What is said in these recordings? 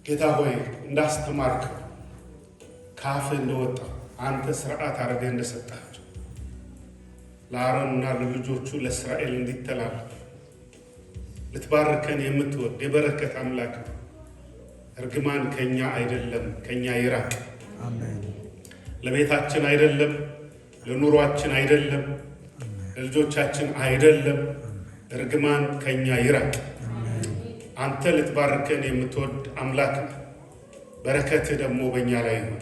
ጌታ ሆይ እንዳስተማርክ ካፍ እንደወጣ አንተ ሥርዓት አድርገህ እንደሰጣቸው ለአሮንና ለልጆቹ ለእስራኤል እንዲተላለፍ ልትባርከን የምትወድ የበረከት አምላክ እርግማን ከኛ አይደለም፣ ከኛ ይራቅ። አሜን። ለቤታችን አይደለም፣ ለኑሯችን አይደለም፣ ለልጆቻችን አይደለም። እርግማን ከኛ ይራቅ። አንተ ልትባርከን የምትወድ አምላክ በረከትህ ደግሞ በእኛ ላይ ነው።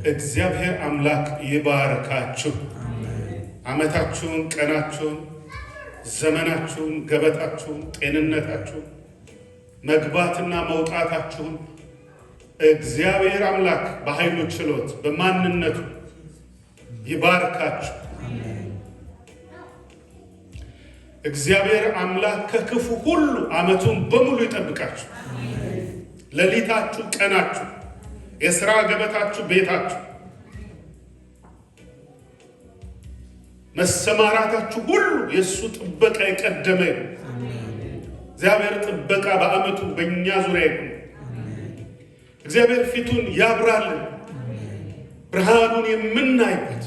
እግዚአብሔር አምላክ ይባርካችሁ። ዓመታችሁን፣ ቀናችሁን፣ ዘመናችሁን፣ ገበታችሁን፣ ጤንነታችሁን፣ መግባትና መውጣታችሁን እግዚአብሔር አምላክ በኃይሉ ችሎት በማንነቱ ይባርካችሁ። እግዚአብሔር አምላክ ከክፉ ሁሉ ዓመቱን በሙሉ ይጠብቃችሁ። ሌሊታችሁ፣ ቀናችሁ፣ የሥራ ገበታችሁ፣ ቤታችሁ፣ መሰማራታችሁ ሁሉ የእሱ ጥበቃ የቀደመ ይሁን። እግዚአብሔር ጥበቃ በዓመቱ በእኛ ዙሪያ ይሁን። እግዚአብሔር ፊቱን ያብራልን፣ ብርሃኑን የምናይበት፣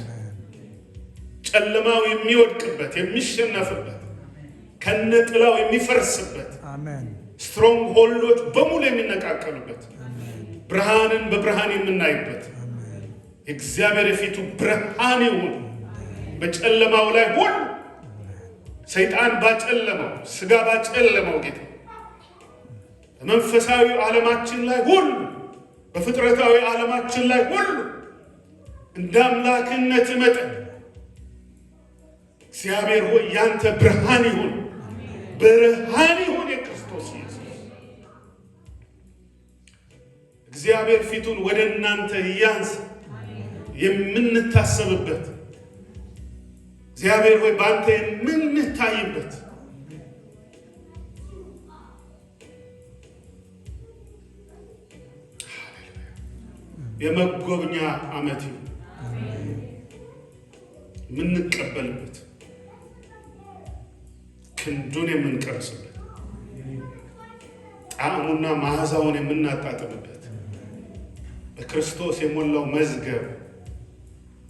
ጨለማው የሚወድቅበት፣ የሚሸነፍበት፣ ከነጥላው የሚፈርስበት፣ ስትሮንግ ሆልዶች በሙሉ የሚነቃቀሉበት፣ ብርሃንን በብርሃን የምናይበት እግዚአብሔር የፊቱ ብርሃን ይሁን በጨለማው ላይ ሁሉ። ሰይጣን ባጨለመው፣ ስጋ ባጨለመው ጌታ በመንፈሳዊ ዓለማችን ላይ ሁሉ፣ በፍጥረታዊ ዓለማችን ላይ ሁሉ እንደ አምላክነት መጠን እግዚአብሔር ሆይ ያንተ ብርሃን ይሁን፣ ብርሃን ይሁን የክርስቶስ ኢየሱስ። እግዚአብሔር ፊቱን ወደ እናንተ ያንስ የምንታሰብበት፣ እግዚአብሔር ሆይ በአንተ የምንታይበት የመጎብኛ ዓመት ይሁን፣ የምንቀበልበት፣ ክንዱን የምንቀርስበት፣ ጣዕሙና መዓዛውን የምናጣጥምበት በክርስቶስ የሞላው መዝገብ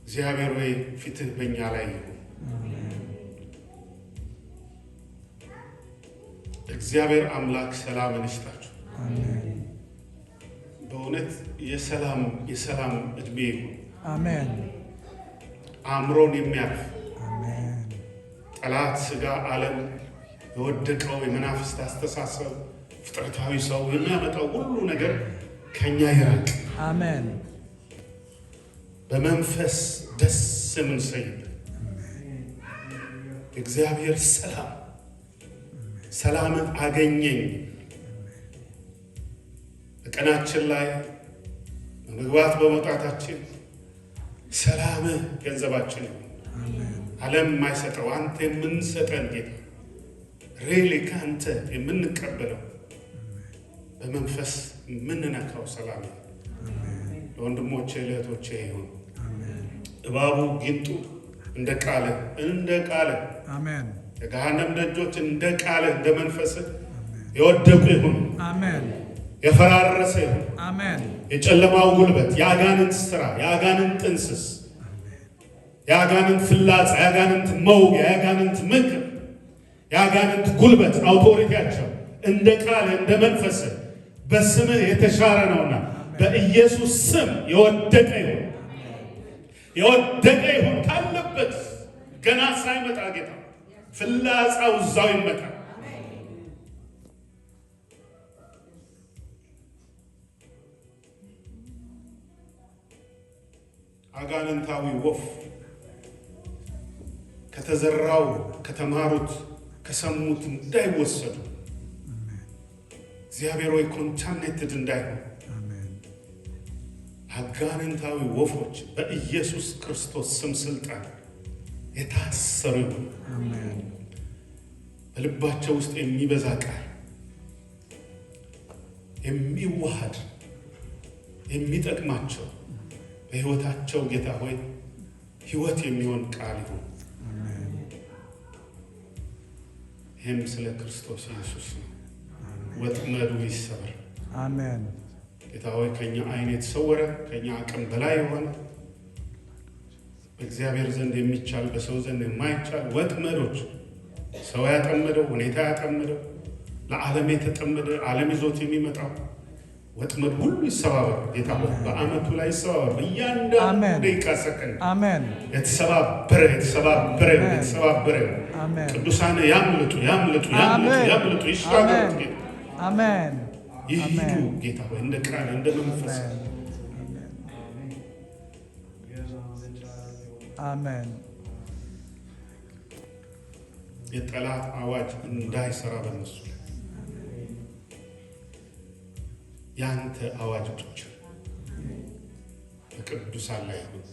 እግዚአብሔር ሆይ ፊትህ በእኛ ላይ ይሁን። እግዚአብሔር አምላክ ሰላምን ይስጣችሁ። በእውነት የሰላም ዕድሜ ይሁን። አሜን። አእምሮን የሚያልፍ ጠላት ሥጋ ዓለም የወደቀው የመናፍስት አስተሳሰብ ፍጥረታዊ ሰው የሚያመጣው ሁሉ ነገር ከኛ ይራቅ። አሜን። በመንፈስ ደስ የምንሰይበት እግዚአብሔር ሰላምን አገኘኝ በቀናችን ላይ በመግባት በመውጣታችን ሰላምህ ገንዘባችን ይሁን። ዓለም የማይሰጠው አንተ የምንሰጠን ጌታ ሬሊ ከአንተ የምንቀበለው በመንፈስ የምንነካው ሰላም ለወንድሞቼ ለእህቶቼ ይሁን። እባቡ ጊንጡ እንደ ቃለ አሜን። የገሃነም ደጆች እንደ ቃለ እንደ መንፈስህ የወደቁ ይሁን። አሜን። የፈራረሰ ይሁን። አሜን። የጨለማው ጉልበት፣ የአጋንንት ሥራ፣ የአጋንንት ጥንስስ፣ የአጋንንት ፍላጻ፣ የአጋንንት መውጊያ፣ የአጋንንት ምክር፣ የአጋንንት ጉልበት አውቶሪቲያቸው እንደ ቃል እንደ መንፈስ በስምህ የተሻረ ነውና በኢየሱስ ስም የወደቀ ይሁን። የወደቀ ይሁን ካለበት ገና ሳይመጣ ጌታ ፍላጻው እዛው ይመጣ። አጋንንታዊ ወፍ ከተዘራው ከተማሩት ከሰሙት እንዳይወሰዱ እግዚአብሔር ሆይ ኮንታሚኔትድ እንዳይሆን አጋንንታዊ ወፎች በኢየሱስ ክርስቶስ ስም ስልጣን የታሰሩ ይሁን። በልባቸው ውስጥ የሚበዛ ቃል የሚዋሃድ የሚጠቅማቸው በሕይወታቸው ጌታ ሆይ ሕይወት የሚሆን ቃል ይሁን። ይህም ስለ ክርስቶስ ኢየሱስ ነው። ወጥመዱ ይሰበር። አሜን። ጌታ ሆይ ከኛ አይን የተሰወረ ከኛ አቅም በላይ የሆነ በእግዚአብሔር ዘንድ የሚቻል በሰው ዘንድ የማይቻል ወጥመዶች ሰው ያጠመደው ሁኔታ ያጠመደው ለዓለም የተጠመደ ዓለም ይዞት የሚመጣው ወጥመድ ሁሉ ይሰባበር ጌታ ሆይ በአመቱ ላይ ይሰባበር በእያንዳንዱ ደቂቃ ሰከንድ አሜን የተሰባበረ ቅዱሳን ያምልጡ ይሻገሩ አሜን ይሂዱ ጌታ ሆይ እንደ ቃል እንደ መንፈስ አሜን የጠላት አዋጅ እንዳይሰራ በነሱ ያንተ አዋጅ ብቻ በቅዱሳን ላይ ይሁን።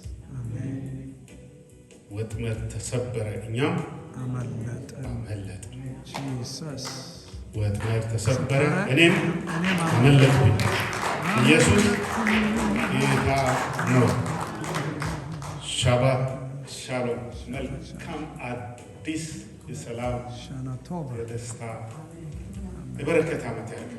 ወጥመድ ተሰበረ፣ እኛም አመለጥን። ጂሰስ ወጥመድ ተሰበረ፣ እኔም አመለጥኩኝ። ኢየሱስ ጌታ ነው። ሻባት ሻሎም። መልካም አዲስ የሰላም የደስታ የበረከት ዓመት ያለ